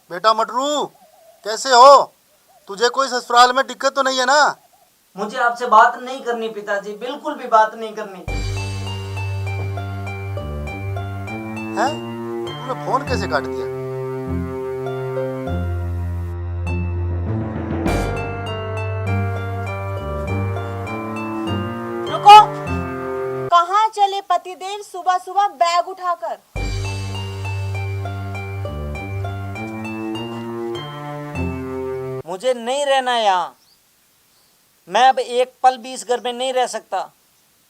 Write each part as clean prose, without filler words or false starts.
बेटा मटरू, कैसे हो? तुझे कोई ससुराल में दिक्कत तो नहीं है ना? मुझे आपसे बात नहीं करनी पिताजी, बिल्कुल भी बात नहीं करनी। है? तूने फोन कैसे काट दिया? रुको, कहाँ चले पतिदेव सुबह सुबह बैग उठाकर? मुझे नहीं रहना यहाँ। मैं अब एक पल भी इस घर में नहीं रह सकता।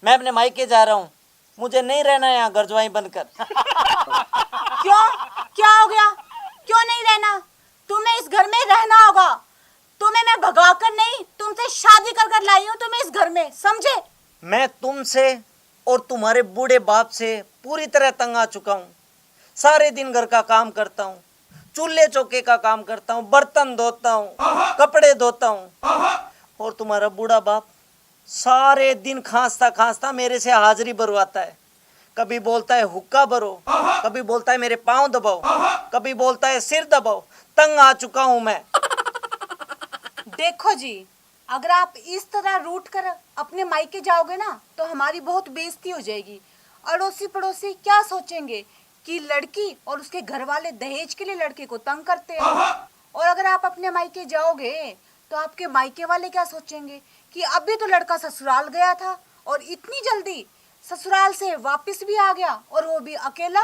मैं अपने मायके जा रहा हूँ। मुझे नहीं रहना यहाँ घर ज्वाइं बनकर। क्यों? क्या हो गया? क्यों नहीं रहना? तुम्हें इस घर में रहना होगा। तुम्हें मैं भगाकर नहीं, तुमसे शादी कर कर लाई हूँ तुम्हें इस घर में, समझे? मैं तुमसे और तुम्हारे बूढ़े बाप से पूरी तरह तंग आ चुका हूँ। सारे दिन घर का काम करता हूँ, चूल्हे चौके का काम करता हूँ, बर्तन धोता हूँ, कपड़े धोता हूँ। और तुम्हारा बूढ़ा बाप सारे दिन खांसता खांसता मेरे से हाजिरी भरवाता है। कभी बोलता है हुक्का भरो, कभी बोलता है मेरे पाँव दबाओ, कभी बोलता है सिर दबाओ। तंग आ चुका हूँ मैं। देखो जी, अगर आप इस तरह रूठ कर अपने मायके जाओगे ना तो हमारी बहुत बेइज्जती हो जाएगी। अड़ोसी पड़ोसी क्या सोचेंगे कि लड़की और उसके घर वाले दहेज के लिए लड़के को तंग करते हैं। और अगर आप अपने मायके जाओगे तो आपके मायके वाले क्या सोचेंगे कि अभी तो लड़का ससुराल गया था और इतनी जल्दी ससुराल से वापस भी आ गया, और वो भी अकेला।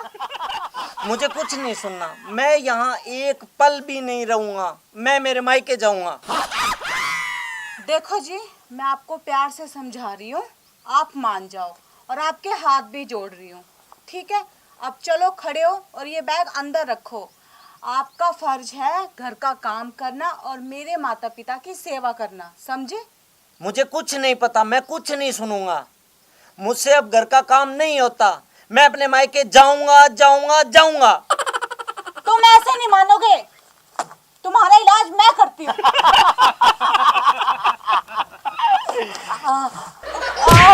मुझे कुछ नहीं सुनना। मैं यहाँ एक पल भी नहीं रहूंगा। मैं मेरे मायके जाऊंगा। देखो जी, मैं आपको प्यार से समझा रही हूँ, आप मान जाओ और आपके हाथ भी जोड़ रही हूँ, ठीक है? अब चलो खड़े हो और ये बैग अंदर रखो। आपका फर्ज है घर का काम करना और मेरे माता पिता की सेवा करना, समझे? मुझे कुछ नहीं पता, मैं कुछ नहीं सुनूंगा। मुझसे अब घर का काम नहीं होता। मैं अपने मायके जाऊंगा जाऊंगा जाऊंगा। तुम ऐसे नहीं मानोगे, तुम्हारा इलाज मैं करती हूँ।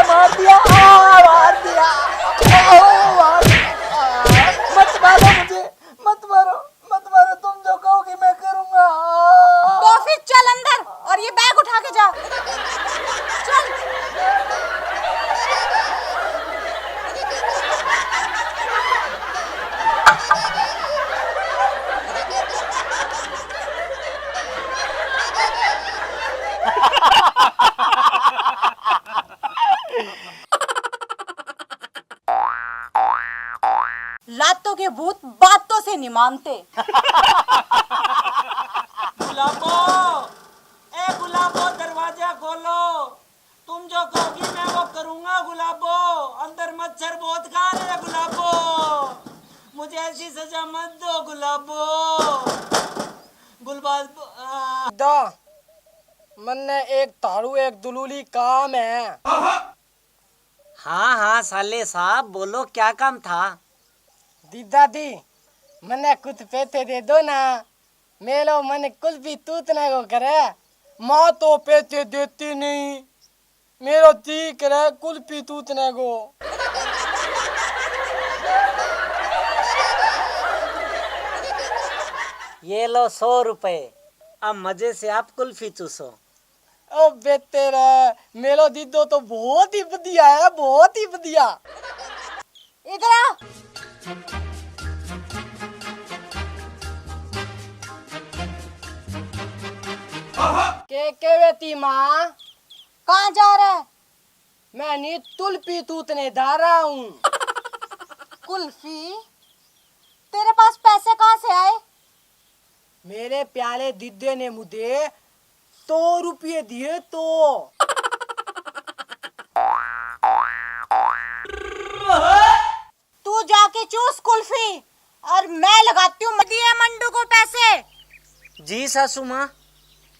मार दिया, मार दिया, मार दिया। मत मारो मुझे, मत मारो, मत मारो। तुम जो कहोगे मैं करूंगा। तो फिर चल अंदर और ये बैग उठा के जा। चल। लातों के भूत बातों से नहीं मानते। गुलाबो, ए गुलाबो, दरवाजा खोलो। तुम जो कहोगी मैं वो करूंगा। गुलाबो, अंदर मच्छर बहुत खा रहे हैं। गुलाबो, मुझे ऐसी सजा मत दो। गुलाबो, गुलबाज दा मन्ने एक तारू एक दुलूली काम है। हाँ हाँ साले साहब, बोलो क्या काम था? दी दादी मन्ने कुछ पैसे दे दो ना, मेलो मन कुल्फी तूतने को करे। माँ तो पैसे देती नहीं, मेरो जी करे कुल्फी तूतने को। ये लो 100 रुपए। अब मजे से आप कुल्फी चूसो। ओ बेटे रे, मेलो दीदो तो बहुत ही बढ़िया है, बहुत ही बढ़िया। इधर आ। के बेटी माँ, कहाँ जा रहा है? मैं नी तुल्फी तूतने जा रहा हूँ। कुल्फी? तेरे पास पैसे कहाँ से आए? मेरे प्यारे दीदे ने मुझे 100 रुपये दिए तो। तू जाके चूस कुल्फी और मैं लगाती हूँ दिए मंडू को पैसे। जी सासू माँ।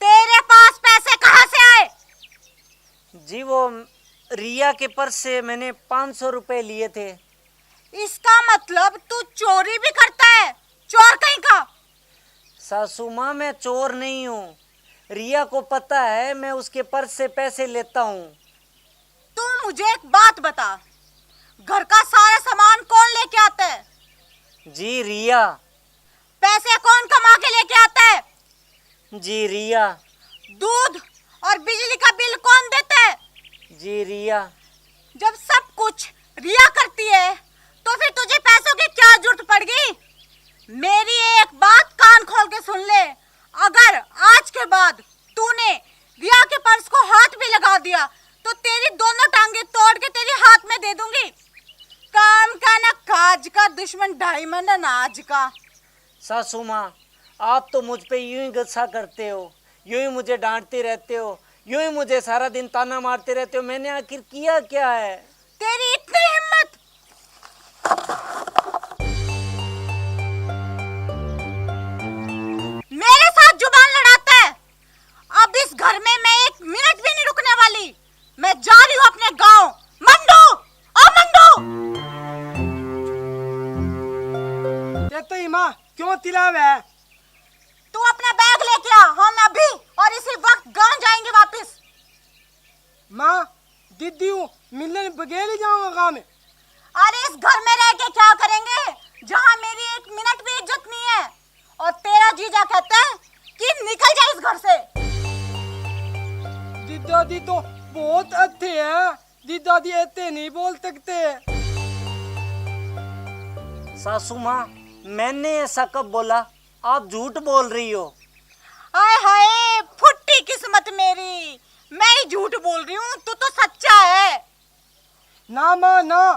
तेरे पास पैसे कहाँ से आए? जी वो रिया के पर्स से मैंने 500 रुपए लिए थे। इसका मतलब तू चोरी भी करता है, चोर कहीं का। सासू माँ, मैं चोर नहीं हूँ। रिया को पता है मैं उसके पर्स से पैसे लेता हूँ। तू मुझे एक बात बता, घर का सारा सामान कौन लेके आता है? जी रिया। पैसे कौन कमा के लेके जी रिया। दूध और बिजली का बिल कौन देता है? जी रिया। जब सब कुछ रिया करती है तो फिर तुझे पैसों की क्या जरूरत पड़ गई? मेरी एक बात कान खोल के सुन ले, अगर आज के बाद तूने रिया के पर्स को हाथ भी लगा दिया तो तेरी दोनों टांगे तोड़ के तेरे हाथ में दे दूंगी। काम का ना काज का, दुश्मन डायमंड अनाज का। सासू माँ, आप तो मुझ पे यूं ही गुस्सा करते हो, यूं ही मुझे डांटते रहते हो, यूं ही मुझे सारा दिन ताना मारते रहते हो। मैंने आखिर किया क्या है? तेरी इतनी हिम्मत! मेरे साथ जुबान लड़ाता है। अब इस घर में मैं एक मिनट भी नहीं रुकने वाली। मैं जा रही हूँ अपने गांव। मंडू, ओ मंडू! ये तो माँ क्यों तिलावे है? तू अपना बैग लेके आ, हम अभी और इसी वक्त गांव जाएंगे वापस। माँ दीदी मिलने बगैर ही जाऊंगा गाँव में। अरे इस घर में रह के क्या करेंगे जहाँ मेरी एक मिनट भी इज्जत नहीं है? और तेरा जीजा कहता है कि निकल जा इस घर से। दीदी तो बहुत अच्छे हैं, दीदी ऐसे नहीं बोल सकते। सासू माँ, मैंने ऐसा कब बोला? आप झूठ बोल रही हो। हाय हाय, फुट्टी किस्मत मेरी, मैं ही झूठ बोल रही हूँ, तू तो सच्चा है। ना माँ ना,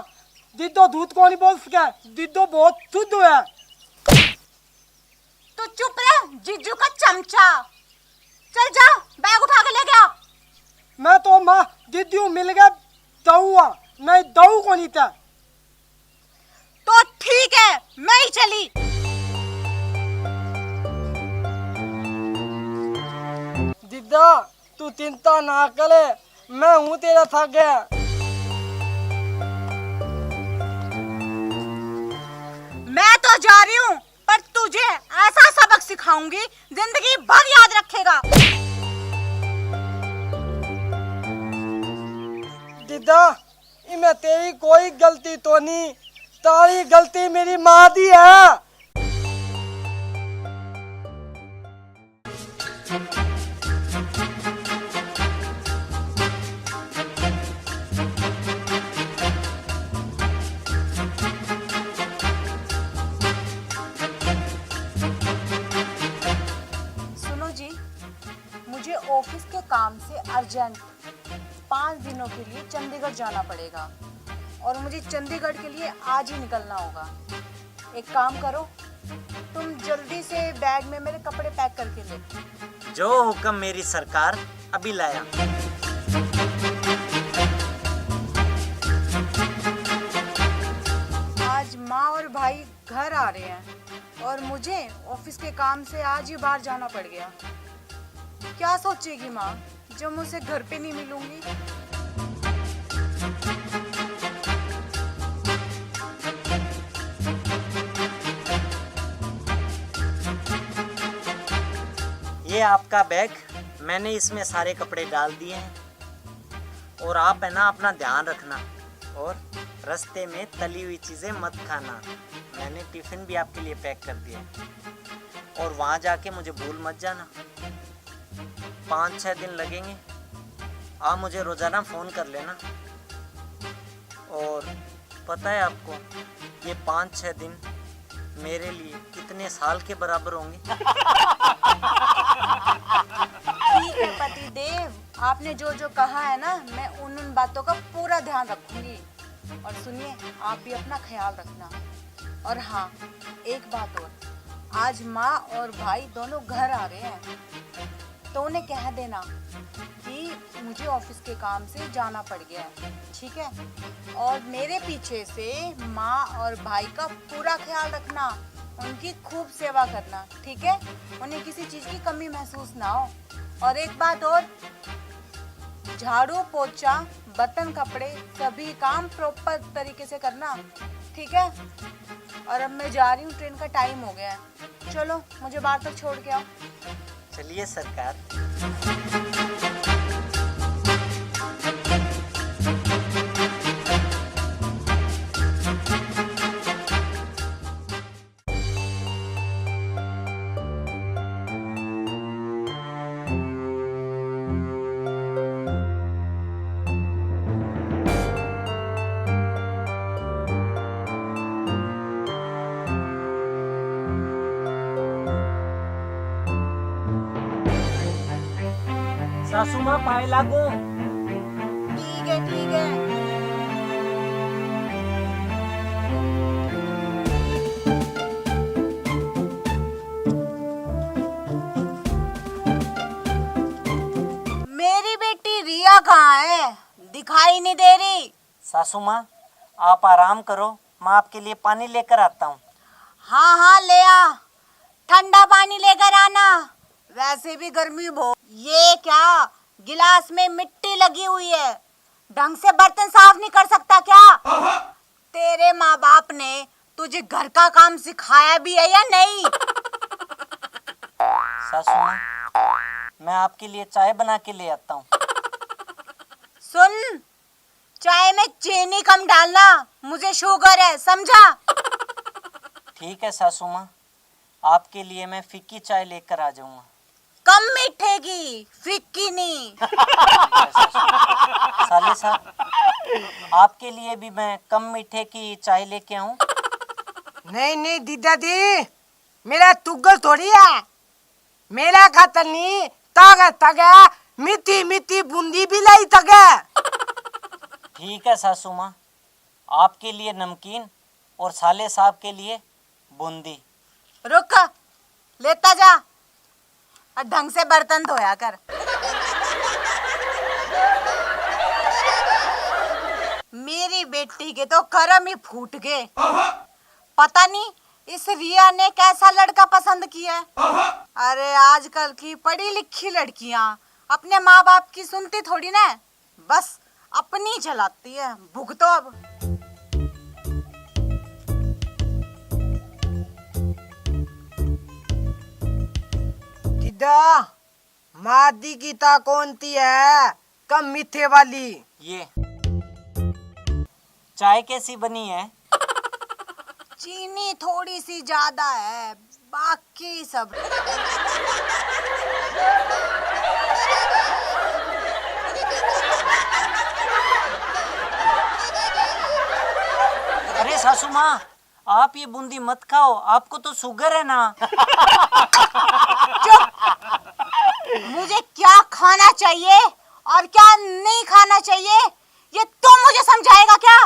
दीदो झूठ को नहीं बोल सके, दीदो बहुत शुद्ध है। तू चुप रह, जीजू का चमचा। चल जा, बैग उठा के ले गया। मैं तो माँ दीदी मिल गया दऊआ, मैं दऊ को नहीं था। तो ठीक है, मैं ही चली। दीदा तू चिंता ना करे, मैं हूँ तेरा साथ है। मैं तो जा रही हूँ, पर तुझे ऐसा सबक सिखाऊंगी जिंदगी भर याद रखेगा। दीदा इनमें तेरी कोई गलती तो नहीं, तारी गलती मेरी माँ दी है। सुनो जी, मुझे ऑफिस के काम से अर्जेंट 5 दिनों के लिए चंडीगढ़ जाना पड़ेगा और मुझे चंडीगढ़ के लिए आज ही निकलना होगा। एक काम करो, तुम जल्दी से बैग में मेरे कपड़े पैक करके ले। जो हुक्म मेरी सरकार, अभी लाया। आज माँ और भाई घर आ रहे हैं और मुझे ऑफिस के काम से आज ही बाहर जाना पड़ गया। क्या सोचेगी माँ जब मुझसे घर पे नहीं मिलूंगी? ये आपका बैग, मैंने इसमें सारे कपड़े डाल दिए हैं। और आप है ना अपना ध्यान रखना, और रास्ते में तली हुई चीज़ें मत खाना। मैंने टिफ़िन भी आपके लिए पैक कर दिया है। और वहाँ जाके मुझे भूल मत जाना। 5-6 दिन लगेंगे, आप मुझे रोज़ाना फ़ोन कर लेना। और पता है आपको, ये 5-6 दिन मेरे लिए कितने साल के बराबर होंगे? ठीक है पति देव, आपने जो जो कहा है ना, मैं उन बातों का पूरा ध्यान रखूंगी। और सुनिए, आप भी अपना ख्याल रखना। और हाँ, एक बात और, आज माँ और भाई दोनों घर आ रहे हैं, तो उन्हें कह देना कि मुझे ऑफिस के काम से जाना पड़ गया है, ठीक है? और मेरे पीछे से माँ और भाई का पूरा ख्याल रखना, उनकी खूब सेवा करना, ठीक है? उन्हें किसी चीज़ की कमी महसूस ना हो। और एक बात और, झाड़ू पोछा बर्तन कपड़े सभी काम प्रॉपर तरीके से करना, ठीक है? और अब मैं जा रही हूँ, ट्रेन का टाइम हो गया है। चलो मुझे बाहर तक छोड़ के आओ। चलिए सरकार। सासू माँ पाए लागो। ठीक है ठीक है। मेरी बेटी रिया कहाँ है? दिखाई नहीं दे रही। सासू माँ आप आराम करो, मैं आपके लिए पानी लेकर आता हूँ। हाँ हाँ ले आ, ठंडा पानी लेकर आना। वैसे भी गर्मी बहुत। ये क्या, गिलास में मिट्टी लगी हुई है, ढंग से बर्तन साफ नहीं कर सकता क्या? तेरे माँ बाप ने तुझे घर का काम सिखाया भी है या नहीं? सासू माँ मैं आपके लिए चाय बना के ले आता हूँ। सुन, चाय में चीनी कम डालना, मुझे शुगर है, समझा? ठीक है सासू माँ, आपके लिए मैं फीकी चाय लेकर आ जाऊंगा। कम मीठे की, फिक्की नहीं। साले साहब आपके लिए भी मैं कम मीठे की चाय लेके आऊं? नहीं नहीं दीदा दी, मेरा तुगल थोड़ी है। मेरा खातर नहीं, तागा तागा मीठी मीठी बूंदी भी लाई तगा। ठीक है सासू माँ, आपके लिए नमकीन और साले साहब के लिए बूंदी। रुक, लेता जा और ढंग से बर्तन धोया कर। मेरी बेटी के तो कर्म ही फूट गए। पता नहीं इस रिया ने कैसा लड़का पसंद किया है। अरे आजकल की पढ़ी लिखी लड़कियां अपने माँ बाप की सुनती थोड़ी ना, बस अपनी चलाती है। भुगतो अब। दीदा मादी की ता कौन ती है, कम मीठे वाली? ये चाय कैसी बनी है? चीनी थोड़ी सी ज्यादा है, बाकी सब। अरे सासू माँ आप ये बूंदी मत खाओ, आपको तो शुगर है ना। मुझे क्या खाना चाहिए और क्या नहीं खाना चाहिए ये तुम मुझे समझाएगा क्या?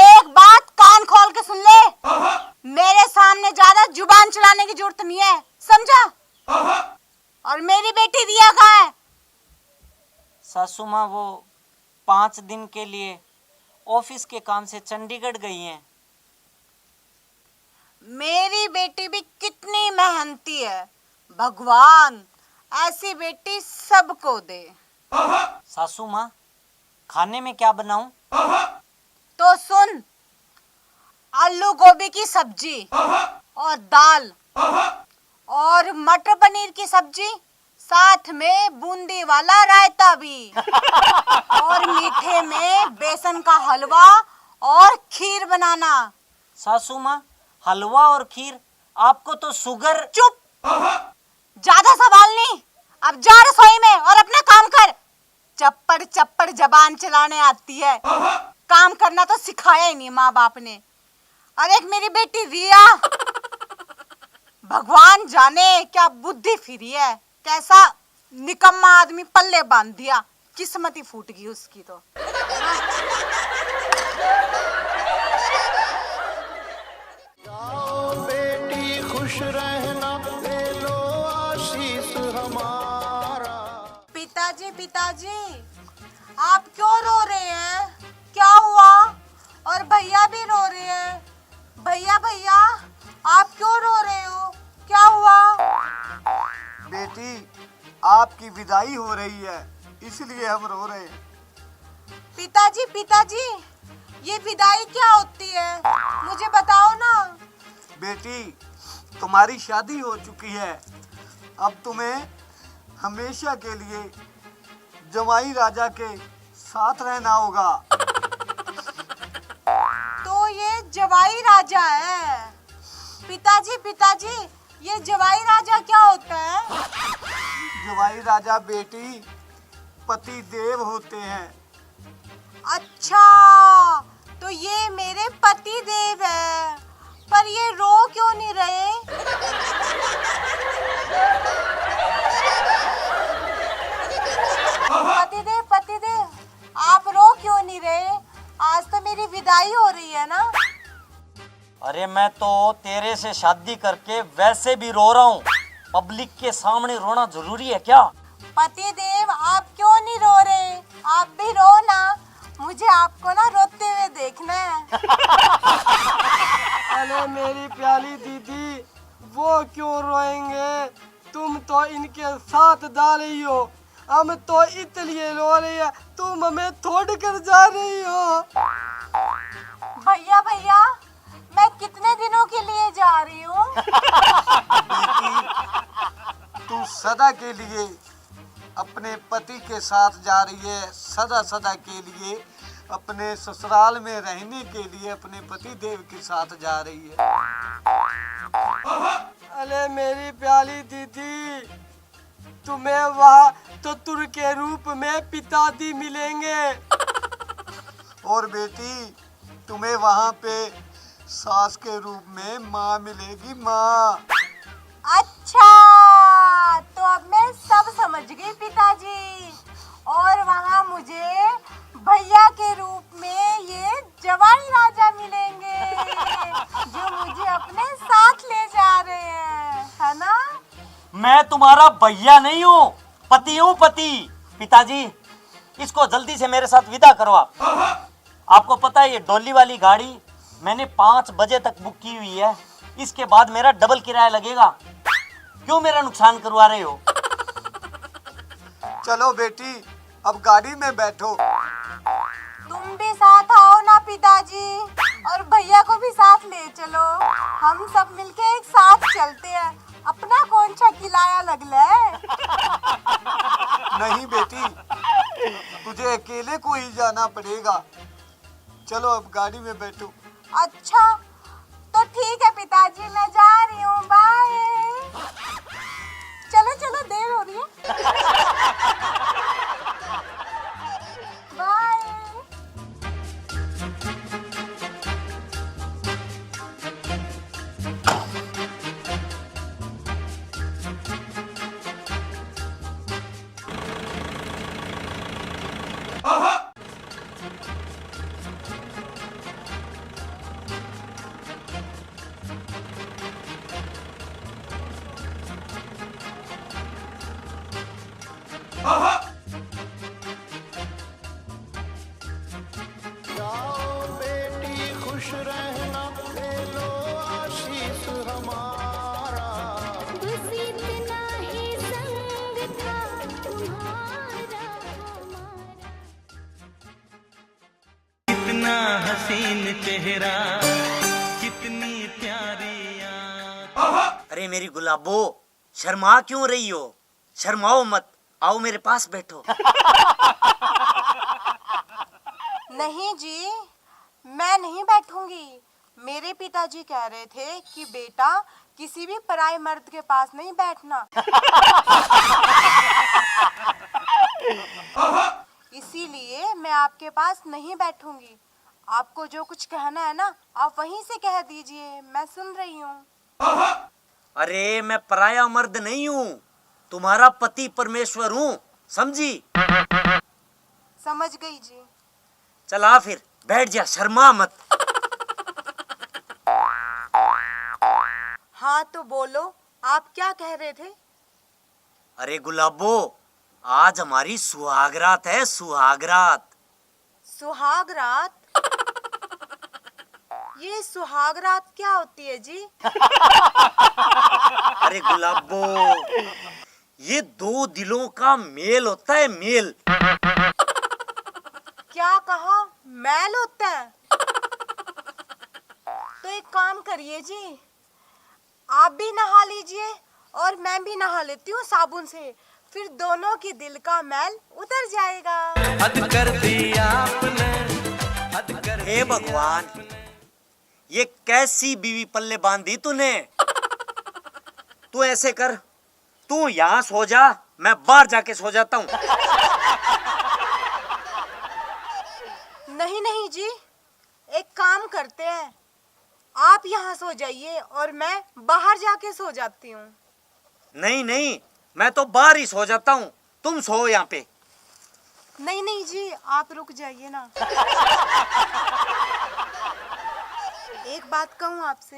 एक बात कान खोल के सुन ले, मेरे सामने ज्यादा जुबान चलाने की जरूरत नहीं है, समझा? और मेरी बेटी रिया कहाँ है? सासू माँ वो 5 दिन के लिए ऑफिस के काम से चंडीगढ़ गई हैं। मेरी बेटी भी कितनी मेहनती है, भगवान ऐसी बेटी सबको दे। सासू माँ खाने में क्या बनाऊं? तो सुन, आलू गोभी की सब्जी और दाल और मटर पनीर की सब्जी, साथ में बूंदी वाला रायता भी और मीठे में बेसन का हलवा और खीर बनाना। सासू माँ हलवा और खीर, आपको तो शुगर। चुप, ज्यादा सवाल नहीं, अब जा रसोई में और अपना काम कर। चप्पड़ चप्पड़ जबान चलाने आती है, काम करना तो सिखाया ही नहीं माँ बाप ने। और एक मेरी बेटी रिया, भगवान जाने क्या बुद्धि फिरी है, कैसा निकम्मा आदमी पल्ले बांध दिया, किस्मत ही फूट गई उसकी तो। बेटी खुश रहना, ले लो आशीष हमारा। पिताजी पिताजी, आप क्यों रो रहे हैं? क्या हुआ? और भैया भी रो रहे हैं। भैया भैया आप क्यों रो रहे हो? क्या हुआ? बेटी आपकी विदाई हो रही है, इसलिए हम रो रहे हैं। पिताजी पिताजी, ये विदाई क्या होती है, मुझे बताओ ना। बेटी तुम्हारी शादी हो चुकी है, अब तुम्हें हमेशा के लिए जमाई राजा के साथ रहना होगा। तो ये जवाई राजा है? पिताजी पिताजी, ये जवाई राजा क्या होता है? जवाई राजा बेटी पति देव होते हैं। अच्छा, तो ये मेरे पति देव है, पर ये रो क्यों नहीं रहे? अरे मैं तो तेरे से शादी करके वैसे भी रो रहा हूँ, पब्लिक के सामने रोना जरूरी है क्या? पति देव, आप क्यों नहीं रो रहे? आप भी रो ना, मुझे आपको ना रोते हुए देखना है। अरे मेरी प्यारी दीदी, वो क्यों रोएंगे? तुम तो इनके साथ जा रही हो, हम तो इसलिए रो रही है, तुम हमें छोड़ कर जा रही हो। भैया भैया, मैं कितने दिनों के लिए जा रही हूँ? तू सदा के लिए अपने पति के साथ जा रही है, सदा सदा के लिए अपने ससुराल में रहने के लिए अपने पति देव के साथ जा रही है। अरे मेरी प्यारी दीदी, तुम्हें वहाँ चतुर के रूप में पिताजी मिलेंगे, और बेटी तुम्हें वहाँ पे सास के रूप में माँ मिलेगी, माँ। अच्छा, तो अब मैं सब समझ गई पिताजी। और वहाँ मुझे भैया के रूप में ये जवाई राजा मिलेंगे, जो मुझे अपने साथ ले जा रहे हैं, है ना? मैं तुम्हारा भैया नहीं हूँ, पति हूँ, पति। पिताजी, इसको जल्दी से मेरे साथ विदा करो आप। आपको पता है ये डोली वाली गाड़ी मैंने 5 बजे तक बुक की हुई है, इसके बाद मेरा डबल किराया लगेगा। क्यों मेरा नुकसान करवा रहे हो? चलो बेटी, अब गाड़ी में बैठो। तुम भी साथ आओ ना पिताजी, और भैया को भी साथ ले चलो। हम सब मिलके एक साथ चलते हैं, अपना कौन सा किराया लगला है? नहीं बेटी, तुझे अकेले को ही जाना पड़ेगा। चलो अब गाड़ी में बैठो। अच्छा, तो ठीक है पिताजी, मैं जा रही हूँ, बाय। चलो चलो, देर हो रही है। बाय। जाओ बेटी खुश रहना, ले लो आशीष हमारा। बस इतना ही संग था तुम्हारा हमारा। कितना हसीन चेहरा, कितनी प्यारी आँख। अरे मेरी गुलाबो, शर्मा क्यों रही हो? शर्माओ मत, आओ मेरे पास बैठो। नहीं जी, मैं नहीं बैठूंगी। मेरे पिताजी कह रहे थे कि बेटा किसी भी पराये मर्द के पास नहीं बैठना। इसीलिए मैं आपके पास नहीं बैठूंगी। आपको जो कुछ कहना है ना, आप वहीं से कह दीजिए, मैं सुन रही हूँ। अरे मैं पराया मर्द नहीं हूँ, तुम्हारा पति परमेश्वर हूँ, समझी? समझ गई जी। चला फिर बैठ जा, शर्मा मत। हाँ तो बोलो, आप क्या कह रहे थे? अरे गुलाबो, आज हमारी सुहागरात है, सुहागरात। सुहाग रात? ये सुहाग रात क्या होती है जी? अरे गुलाबो, ये 2 दिलों का मेल होता है, मेल। क्या कहा? मैल होता है? तो एक काम करिए जी, आप भी नहा लीजिए और मैं भी नहा लेती हूँ साबुन से, फिर दोनों की दिल का मैल उतर जाएगा। हद कर दिया आपने, हद कर हे भगवान, ये कैसी बीवी पल्ले बांधी तूने? तू ऐसे कर, तू यहाँ सो जा, मैं बाहर जाके सो जाता हूँ। नहीं नहीं जी, एक काम करते हैं, आप यहाँ सो जाइए और मैं बाहर जाके सो जाती हूँ। नहीं नहीं, मैं तो बाहर ही सो जाता हूँ, तुम सो यहाँ पे। नहीं नहीं जी, आप रुक जाइए ना। एक बात कहूँ आपसे,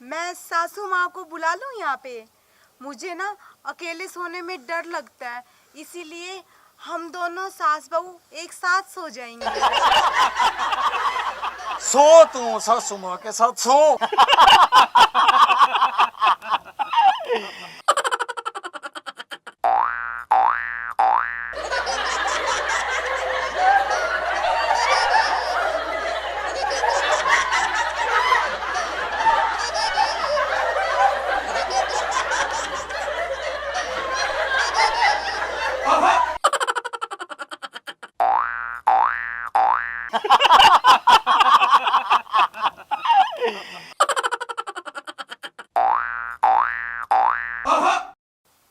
मैं सासू माँ को बुला लूँ यहाँ पे? मुझे ना अकेले सोने में डर लगता है, इसीलिए हम दोनों सास बहू एक साथ सो जाएंगे। सो तू सासू माँ के साथ सो।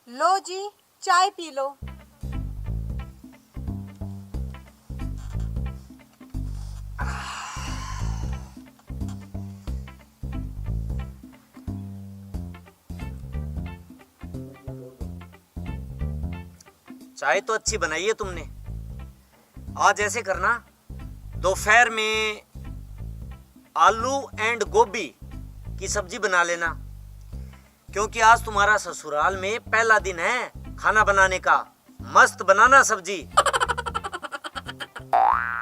लो जी, चाय पी लो। चाय तो अच्छी बनाई है तुमने। आज ऐसे करना, दोपहर में आलू एंड गोभी की सब्जी बना लेना, क्योंकि आज तुम्हारा ससुराल में पहला दिन है खाना बनाने का। मस्त बनाना सब्जी।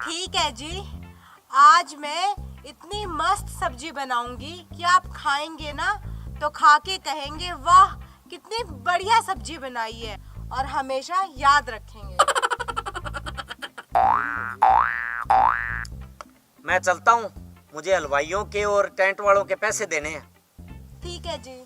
ठीक है जी, आज मैं इतनी मस्त सब्जी बनाऊंगी कि आप खाएंगे ना तो खा के कहेंगे वाह कितनी बढ़िया सब्जी बनाई है, और हमेशा याद रखेंगे। मैं चलता हूँ, मुझे हलवाइयों के और टेंट वालों के पैसे देने हैं। ठीक है जी।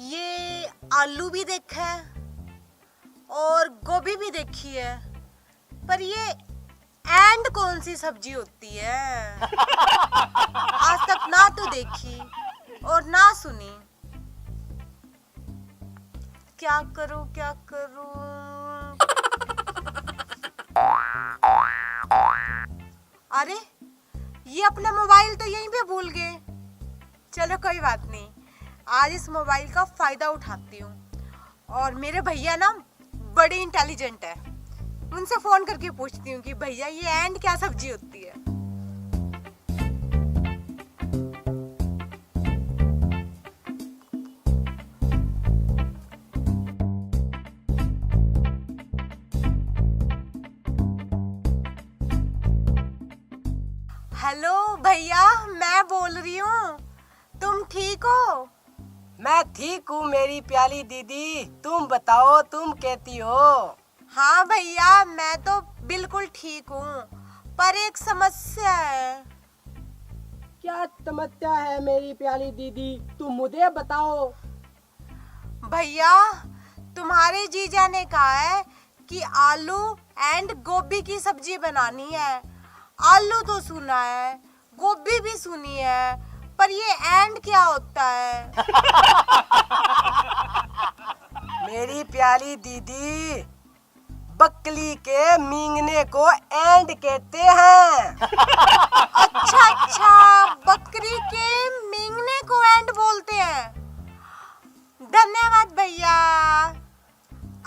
ये आलू भी देखा है और गोभी भी देखी है, पर ये एंड कौन सी सब्जी होती है? आज तक ना तो देखी और ना सुनी। क्या करूं क्या करूं? अरे ये अपना मोबाइल तो यहीं पे भूल गए। चलो कोई बात नहीं, आज इस मोबाइल का फायदा उठाती हूँ। और मेरे भैया ना बड़े इंटेलिजेंट है, उनसे फोन करके पूछती हूँ कि भैया ये एंड क्या सब्जी होती है। हेलो भैया, मैं बोल रही हूँ, तुम ठीक हो? मैं ठीक हूँ मेरी प्यारी दीदी, तुम बताओ तुम कैसी हो? हाँ भैया, मैं तो बिल्कुल ठीक हूँ, पर एक समस्या है। क्या समस्या है मेरी प्यारी दीदी, तुम मुझे बताओ। भैया, तुम्हारे जीजा ने कहा है कि आलू एंड गोभी की सब्जी बनानी है। आलू तो सुना है, गोभी भी सुनी है, पर ये एंड क्या होता है? मेरी प्यारी दीदी, बकली के मींगने को एंड कहते हैं। अच्छा अच्छा, बकरी के मींगने को एंड बोलते हैं। धन्यवाद भैया,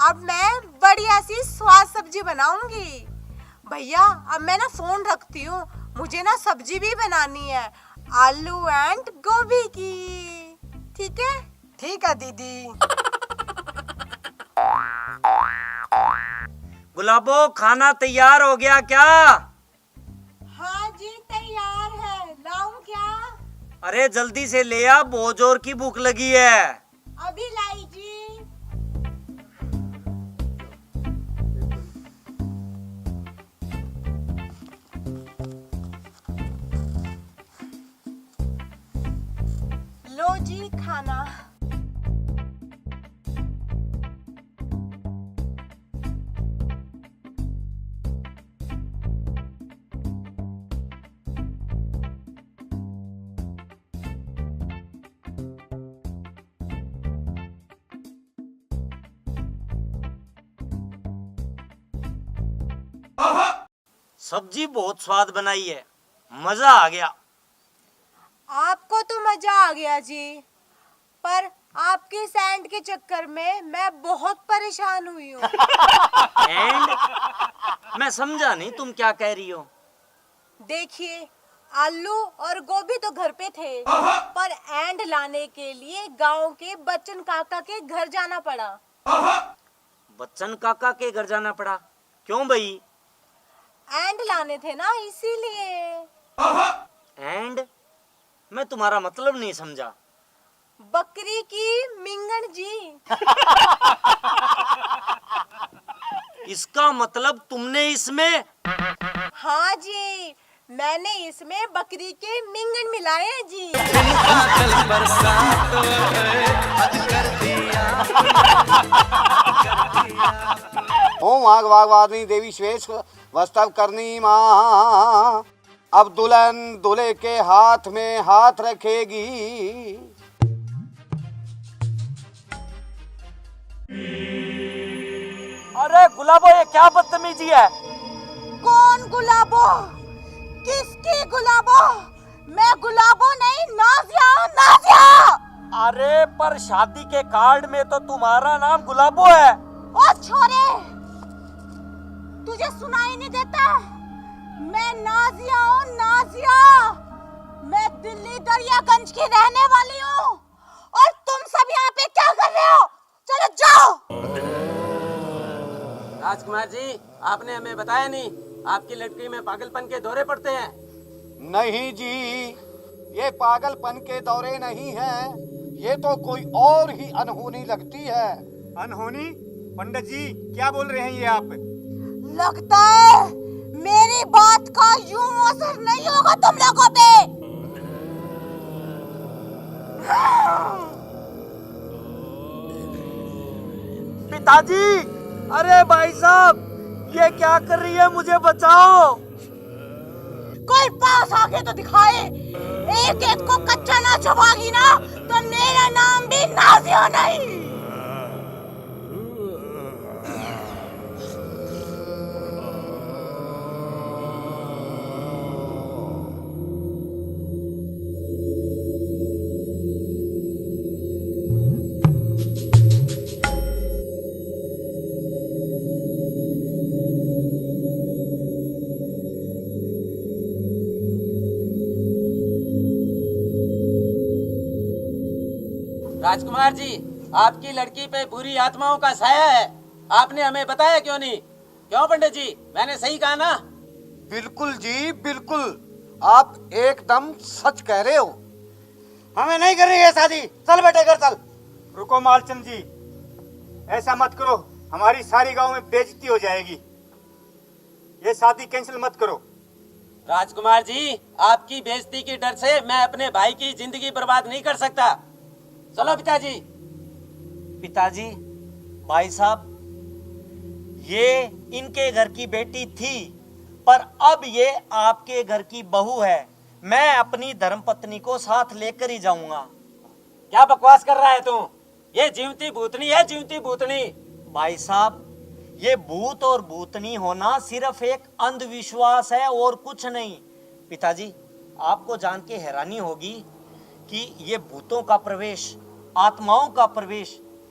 अब मैं बढ़िया सी स्वाद सब्जी बनाऊंगी। भैया अब मैं ना फोन रखती हूँ, मुझे ना सब्जी भी बनानी है, आलू एंड गोभी की। ठीक है? ठीक है दीदी। गुलाबो, खाना तैयार हो गया क्या? हाँ जी तैयार है, लाऊं क्या? अरे जल्दी से ले आ, बहुत जोर की भूख लगी है। अभी लाई जी। लो जी खाना। सब्जी बहुत स्वाद बनाई है, मजा आ गया। आपको तो मजा आ गया जी, पर आपके सैंड के चक्कर में मैं बहुत परेशान हुई हूँ। एंड मैं समझा नहीं तुम क्या कह रही हो। देखिए, आलू और गोभी तो घर पे थे, पर एंड लाने के लिए गांव के बच्चन काका के घर जाना पड़ा। बच्चन काका के घर जाना पड़ा? क्यों भाई? एंड लाने थे ना, इसीलिए। एंड मैं तुम्हारा मतलब नहीं समझा। बकरी की मिंगन जी। इसका मतलब तुमने इसमें? हाँ जी, मैंने इसमें बकरी के मिंगन मिलाए हैं जी। कल बरसात हद कर दिया। ओम वाग वाग्वादिनी देवी श्वेत वस्तव करनी माँ। अब दुल्हन दूल्हे के हाथ में हाथ रखेगी। अरे गुलाबो, ये क्या बदतमीजी है? कौन गुलाबो? किसकी गुलाबो? मैं गुलाबो नहीं, नाजिया हूँ, नाजिया। अरे पर शादी के कार्ड में तो तुम्हारा नाम गुलाबो है। ओ छोरे, तुझे सुनाई नहीं देता? मैं नाजिया हूँ, नाजिया। मैं दिल्ली दरियागंज की रहने वाली हूँ, और तुम सब यहाँ पे क्या कर रहे हो? चलो जाओ। राजकुमार जी, आपने हमें बताया नहीं, आपकी लड़की में पागलपन के दौरे पड़ते हैं। नहीं जी, ये पागलपन के दौरे नहीं हैं, ये तो कोई और ही अनहोनी लगती है। अनहोनी? पंडित जी क्या बोल रहे हैं ये आप? लगता है मेरी बात का यूं असर नहीं होगा तुम लोगों पे। पिताजी, अरे भाई साहब, ये क्या कर रही है? मुझे बचाओ। कोई पास आके तो दिखाए। एक एक को कच्चा ना चबागी ना, तो मेरा नाम भी नाजिया नहीं। राजकुमार जी, आपकी लड़की पे बुरी आत्माओं का साया है। आपने हमें बताया क्यों नहीं? क्यों पंडित जी, मैंने सही कहा ना? बिल्कुल जी, बिल्कुल, आप एकदम सच कह रहे हो। हमें नहीं करनी है शादी, चल बेटे घर चल। रुको मालचंद जी, ऐसा मत करो, हमारी सारी गांव में बेइज्जती हो जाएगी। ये शादी कैंसिल मत करो। राजकुमार जी, आपकी बेइज्जती के डर से मैं अपने भाई की जिंदगी बर्बाद नहीं कर सकता। चलो पिताजी। पिताजी, भाई साहब, ये इनके घर की बेटी थी, पर अब ये आपके घर की बहू है। मैं अपनी धर्मपत्नी को साथ लेकर ही जाऊंगा। क्या बकवास कर रहा है तू? ये जीवती भूतनी है, जीवती भूतनी। भाई साहब, ये भूत और भूतनी होना सिर्फ एक अंधविश्वास है और कुछ नहीं। पिताजी, आपको जान के हैरानी होगी कि ये भूतों का प्रवेश, आत्माओं का प्रवेश,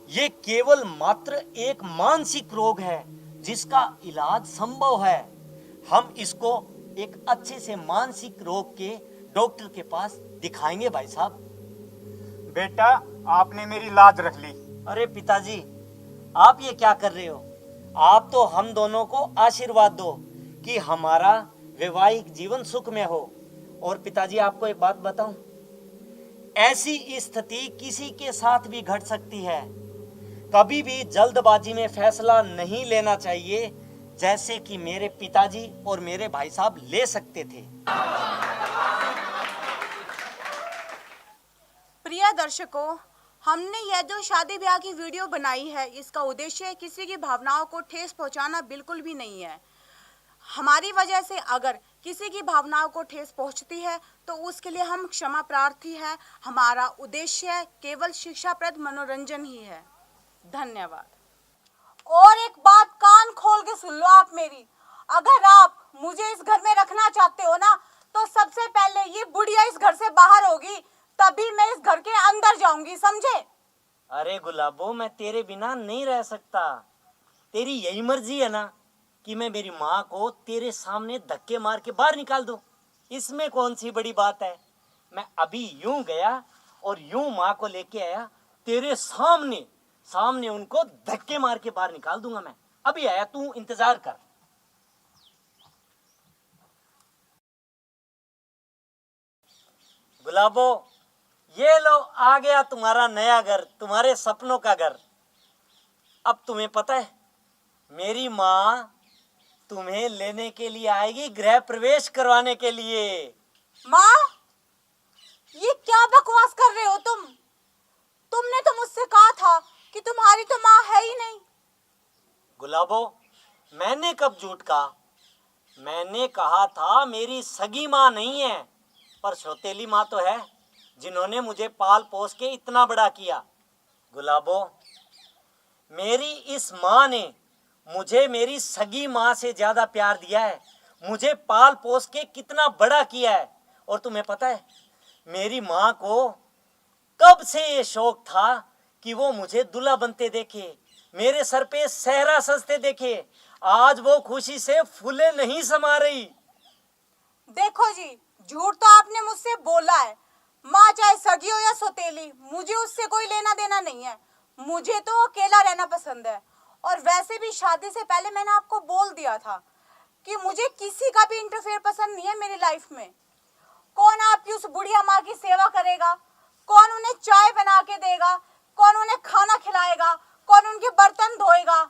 ये केवल मात्र एक मानसिक रोग है जिसका इलाज संभव है। हम इसको एक अच्छे से मानसिक रोग के डॉक्टर के पास दिखाएंगे भाई साहब। बेटा, आपने मेरी लाज रख ली। अरे पिताजी, आप ये क्या कर रहे हो? आप तो हम दोनों को आशीर्वाद दो कि हमारा वैवाहिक जीवन सुख में हो। और पिताजी, आपको एक बात बताऊं, ऐसी स्थिति किसी के साथ भी घट सकती है। कभी भी जल्दबाजी में फैसला नहीं लेना चाहिए, जैसे कि मेरे पिताजी और मेरे भाई साहब ले सकते थे। प्रिय दर्शकों, हमने यह जो शादी ब्याह की वीडियो बनाई है, इसका उद्देश्य किसी की भावनाओं को ठेस पहुंचाना बिल्कुल भी नहीं है। हमारी वजह से अगर किसी की भावनाओं को ठेस पहुंचती है तो उसके लिए हम क्षमा प्रार्थी हैं। हमारा उद्देश्य केवल शिक्षाप्रद मनोरंजन ही है। धन्यवाद। और एक बात कान खोल के सुन लो आप मेरी, अगर आप मुझे इस घर में रखना चाहते हो ना, तो सबसे पहले ये बुढ़िया इस घर से बाहर होगी, तभी मैं इस घर के अंदर जाऊंगी, समझे? अरे गुलाबो, मैं तेरे बिना नहीं रह सकता। तेरी यही मर्जी है ना कि मैं मेरी माँ को तेरे सामने धक्के मार के बाहर निकाल दूं? इसमें कौन सी बड़ी बात है। मैं अभी यूं गया और यूं माँ को लेके आया, तेरे सामने सामने उनको धक्के मार के बाहर निकाल दूंगा। मैं अभी आया, तू इंतजार कर। गुलाबो, ये लो आ गया तुम्हारा नया घर, तुम्हारे सपनों का घर। अब तुम्हें पता है, मेरी माँ तुम्हें लेने के लिए आएगी, गृह प्रवेश करवाने के लिए। माँ, ये क्या बकवास कर रहे हो तुम? तुमने तो मुझसे कहा था कि तुम्हारी तो माँ है ही नहीं। गुलाबो, मैंने कब झूठ कहा? मैंने कहा था मेरी सगी माँ नहीं है, पर सौतेली माँ तो है, जिन्होंने मुझे पाल पोस के इतना बड़ा किया। गुलाबो, मेरी इस माँ ने मुझे मेरी सगी माँ से ज्यादा प्यार दिया है, मुझे पाल पोस के कितना बड़ा किया है। और तुम्हें पता है, मेरी माँ को कब से ये शौक था कि वो मुझे दूल्हा बनते देखे, मेरे सर पे सेहरा सजते देखे। आज वो खुशी से फूले नहीं समा रही। देखो जी, झूठ तो आपने मुझसे बोला है। माँ चाहे सगी हो या सौतेली, मुझे उससे कोई लेना देना नहीं है। मुझे तो अकेला रहना पसंद है। और वैसे भी शादी से पहले मैंने आपको बोल दिया था कि मुझे किसी का भी इंटरफेयर पसंद नहीं है मेरी लाइफ में। कौन आपकी उस बुढ़िया माँ की सेवा करेगा, कौन उन्हें चाय बना के देगा, कौन उन्हें खाना खिलाएगा, कौन उनके बर्तन धोएगा,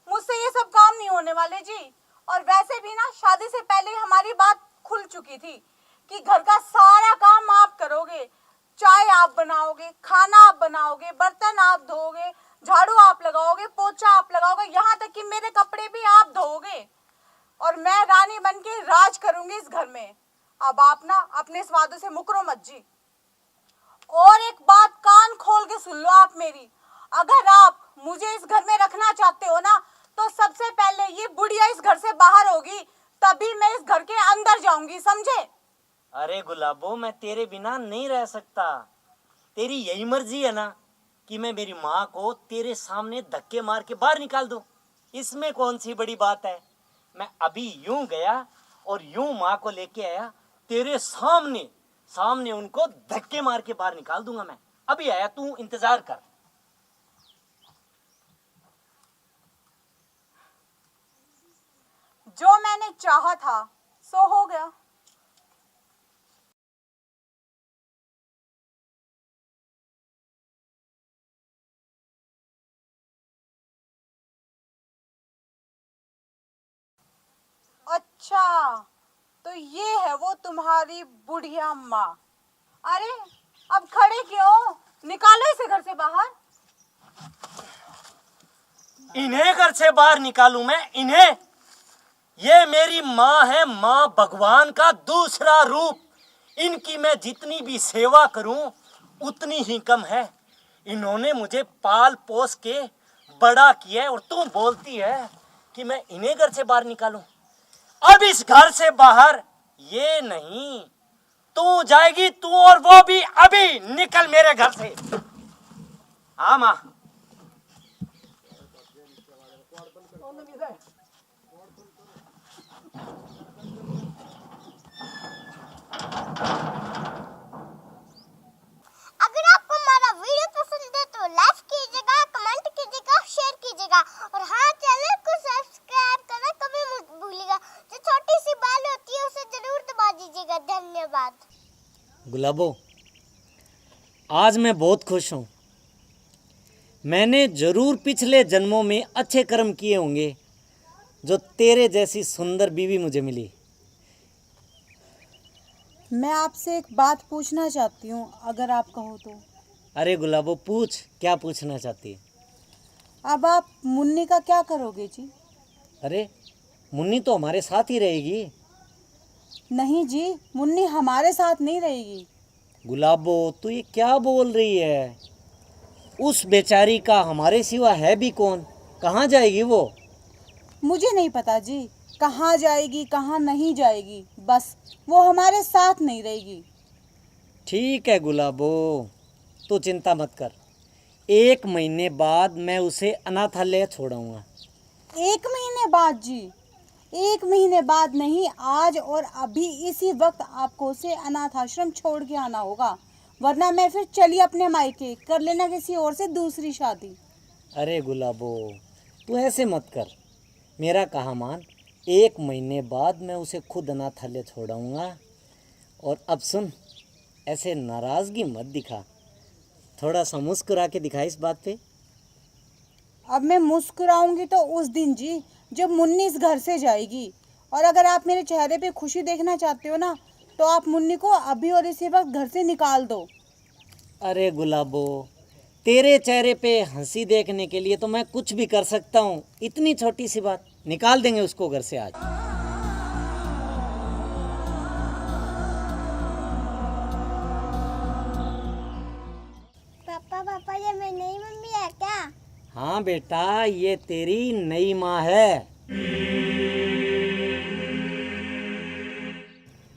मुझसे ये सब काम नहीं होने वाले जी। और वैसे भी ना, शादी से पहले हमारी बात खुल चुकी थी कि घर का सारा काम आप करोगे, चाय आप बनाओगे, खाना आप बनाओगे, बर्तन आप धोगे, झाड़ू आप लगाओगे, पोछा आप लगाओगे, यहाँ तक कि मेरे कपड़े भी आप धोगे। और मैं रानी बन के राज करूंगी इस घर में। अब आप ना अपने इस वादे से मुकरो मत जी। और एक बात कान खोल के सुन लो आप मेरी, अगर आप मुझे इस घर में रखना चाहते हो ना, तो सबसे पहले ये बुढ़िया इस घर से बाहर होगी, तभी मैं इस घर के अंदर जाऊंगी, समझे? अरे गुलाबो, मैं तेरे बिना नहीं रह सकता। तेरी यही मर्जी है ना कि मैं मेरी माँ को तेरे सामने धक्के मार के बाहर निकाल दूं? इसमें कौन सी बड़ी बात है। मैं अभी यूं गया और यूं माँ को लेके आया, तेरे सामने सामने उनको धक्के मार के बाहर निकाल दूंगा। मैं अभी आया, तू इंतजार कर। जो मैंने चाहा था सो हो गया। अच्छा, तो ये है वो तुम्हारी बुढ़िया माँ। अरे अब खड़े क्यों? निकालो इसे घर से बाहर। इन्हें घर से बाहर निकालूं मैं? इन्हें? ये मेरी माँ है, माँ भगवान का दूसरा रूप। इनकी मैं जितनी भी सेवा करूं उतनी ही कम है। इन्होंने मुझे पाल पोस के बड़ा किया है, और तू बोलती है कि मैं इन्हें घर से बाहर निकालूं? अब इस घर से बाहर ये नहीं, तू जाएगी, तू, और वो भी अभी। निकल मेरे घर से। हाँ माँ। अगर आपको हमारा वीडियो पसंद है तो लाइक कीजिएगा, कमेंट कीजिएगा, शेयर कीजिएगा और हाँ, चैनल को सब्सक्राइब करना कभी मत भूलिएगा। जो छोटी सी बेल होती है उसे जरूर दबा दीजिएगा। धन्यवाद। गुलाबो, आज मैं बहुत खुश हूँ। मैंने जरूर पिछले जन्मों में अच्छे कर्म किए होंगे, जो तेरे जैसी सुंदर बीवी मुझे मिली। मैं आपसे एक बात पूछना चाहती हूँ, अगर आप कहो तो। अरे गुलाबो, पूछ, क्या पूछना चाहती है? अब आप मुन्नी का क्या करोगे जी? अरे मुन्नी तो हमारे साथ ही रहेगी। नहीं जी, मुन्नी हमारे साथ नहीं रहेगी। गुलाबो, तू ये क्या बोल रही है? उस बेचारी का हमारे सिवा है भी कौन? कहाँ जाएगी वो? मुझे नहीं पता जी, कहाँ जाएगी कहाँ नहीं जाएगी, बस वो हमारे साथ नहीं रहेगी। ठीक है गुलाबो, तू चिंता मत कर। 1 महीने बाद मैं उसे अनाथालय छोड़ूंगा। 1 महीने बाद जी? 1 महीने बाद नहीं, आज और अभी इसी वक्त आपको उसे अनाथ आश्रम छोड़ के आना होगा, वरना मैं फिर चली अपने मायके, कर लेना किसी और से दूसरी शादी। अरे गुलाबो, तू ऐसे मत कर, मेरा कहा मान। 1 महीने बाद मैं उसे खुद अनाथालय छोड़ाऊंगा। और अब सुन, ऐसे नाराज़गी मत दिखा, थोड़ा सा मुस्कुरा के दिखा इस बात पे। अब मैं मुस्कुराऊंगी तो उस दिन जी जब मुन्नी इस घर से जाएगी, और अगर आप मेरे चेहरे पे खुशी देखना चाहते हो ना, तो आप मुन्नी को अभी और इसी वक्त घर से निकाल दो। अरे गुलाबो, तेरे चेहरे पे हंसी देखने के लिए तो मैं कुछ भी कर सकता हूँ। इतनी छोटी सी बात, निकाल देंगे उसको घर से आज। पापा पापा, ये मेरी नई मम्मी है क्या? हाँ बेटा, ये तेरी नई माँ है।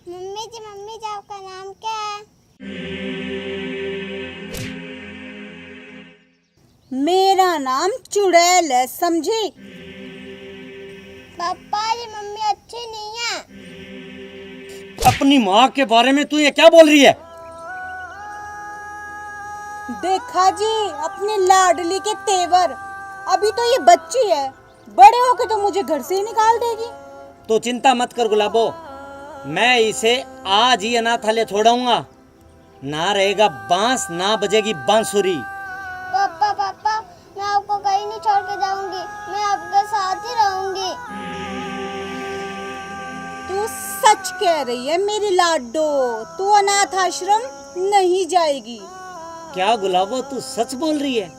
मम्मी जी आपका नाम क्या है? मेरा नाम चुड़ैल है, समझी? पापा ये मम्मी अच्छी नहीं है। अपनी माँ के बारे में तू ये क्या बोल रही है? देखा जी अपनी लाडली के तेवर, अभी तो ये बच्ची है, बड़े होके तो मुझे घर से ही निकाल देगी। तो चिंता मत कर गुलाबो, मैं इसे आज ही अनाथालय छोड़ाऊंगा। ना रहेगा बांस, ना बजेगी बांसुरी। पापा पापा, मैं आपको कहीं नहीं छोड़ के जाऊंगी, मैं आपके साथ ही रहूंगी। तू सच कह रही है मेरी लाडो, तू अनाथ आश्रम नहीं जाएगी। क्या गुलाबो, तू सच बोल रही है?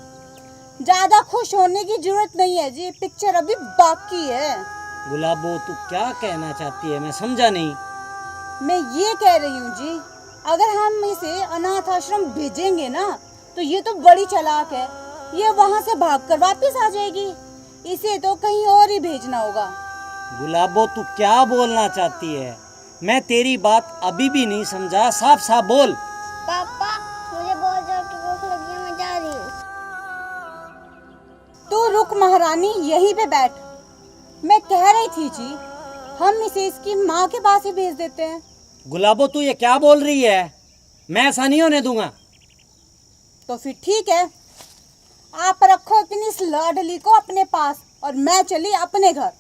ज्यादा खुश होने की जरूरत नहीं है जी, पिक्चर अभी बाकी है। गुलाबो, तू क्या कहना चाहती है, मैं समझा नहीं। मैं ये कह रही हूँ जी, अगर हम इसे अनाथ आश्रम भेजेंगे ना, तो ये तो बड़ी चालाक है, ये वहाँ से भागकर वापस आ जाएगी। इसे तो कहीं और ही भेजना होगा। गुलाबो, तू क्या बोलना चाहती है? मैं तेरी बात अभी भी नहीं समझा, साफ साफ बोल। पापा मुझे बहुत जोर की भूख लगी है, मैं जा रही हूँ। तू रुक महारानी, यहीं पे बैठ। मैं कह रही थी जी, हम इसे इसकी माँ के पास ही भेज देते हैं। गुलाबो, तू ये क्या बोल रही है? मैं ऐसा नहीं होने दूंगा। तो फिर ठीक है, आप रखो अपनी इस लाडली को अपने पास, और मैं चली अपने घर।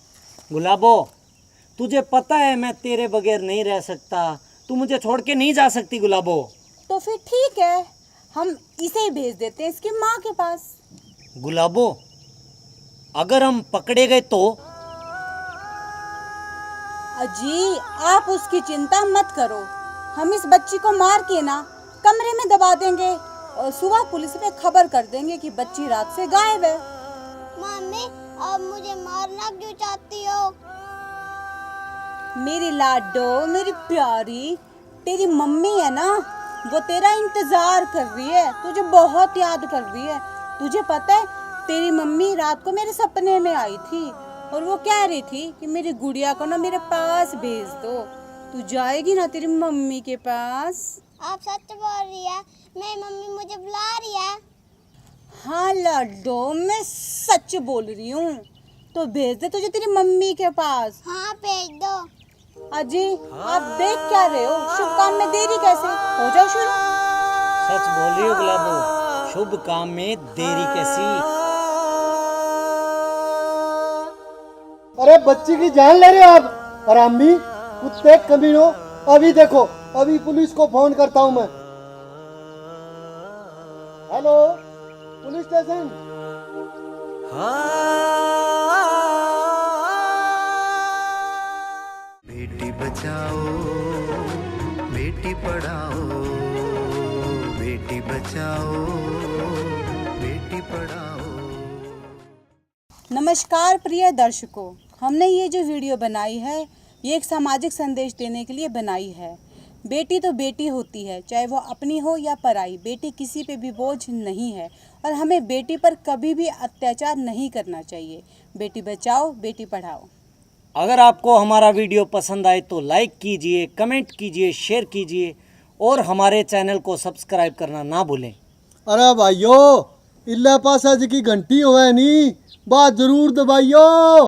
गुलाबो, तुझे पता है मैं तेरे बगैर नहीं रह सकता, तू मुझे छोड़ के नहीं जा सकती गुलाबो। तो फिर ठीक है, हम इसे ही भेज देते हैं इसकी माँ के पास। गुलाबो, अगर हम पकड़े गए तो? अजी आप उसकी चिंता मत करो, हम इस बच्ची को मार के ना कमरे में दबा देंगे, और सुबह पुलिस में खबर कर देंगे कि बच्ची रात से गायब है। मम्मी आप मुझे मारना क्यों चाहती हो? मेरी लाडो, मेरी प्यारी, तेरी मम्मी है ना, वो तेरा इंतजार कर रही है, तुझे बहुत याद कर रही है। तुझे पता है तेरी मम्मी रात को मेरे सपने में आई थी, और वो कह रही थी कि मेरी गुड़िया को ना मेरे पास भेज दो। तू जाएगी ना तेरी मम्मी के पास? आप सच बोल रही है? मेरी मम्मी मुझे बुला रही है। हाँ लाडो, मैं सच बोल रही हूँ, तो भेज दे तुझे तेरी मम्मी के पास। हाँ भेज दो। अजी आप देख क्या रहे हो, शुभ काम में देरी कैसे, हो जाओ शुरू। सच बोल रही हो गुलाबो, शुभ काम में देरी कैसी? अरे बच्ची की जान ले रहे हो आप, हरामी कुत्ते कमीनों। अभी देखो, अभी पुलिस को फोन करता हूँ मैं। Hello police station. Beti Bachao Beti Padhao, Beti Bachao Beti Padhao. नमस्कार प्रिय दर्शकों, हमने ये जो वीडियो बनाई है, ये एक सामाजिक संदेश देने के लिए बनाई है। बेटी तो बेटी होती है, चाहे वो अपनी हो या पराई, बेटी किसी पे भी बोझ नहीं है, और हमें बेटी पर कभी भी अत्याचार नहीं करना चाहिए। बेटी बचाओ बेटी पढ़ाओ। अगर आपको हमारा वीडियो पसंद आए तो लाइक कीजिए, कमेंट कीजिए, शेयर कीजिए और हमारे चैनल को सब्सक्राइब करना ना भूलें। अरे भाइयों, इल्ला पासा जी की घंटी होवे नी, बात जरूर दबाइयो।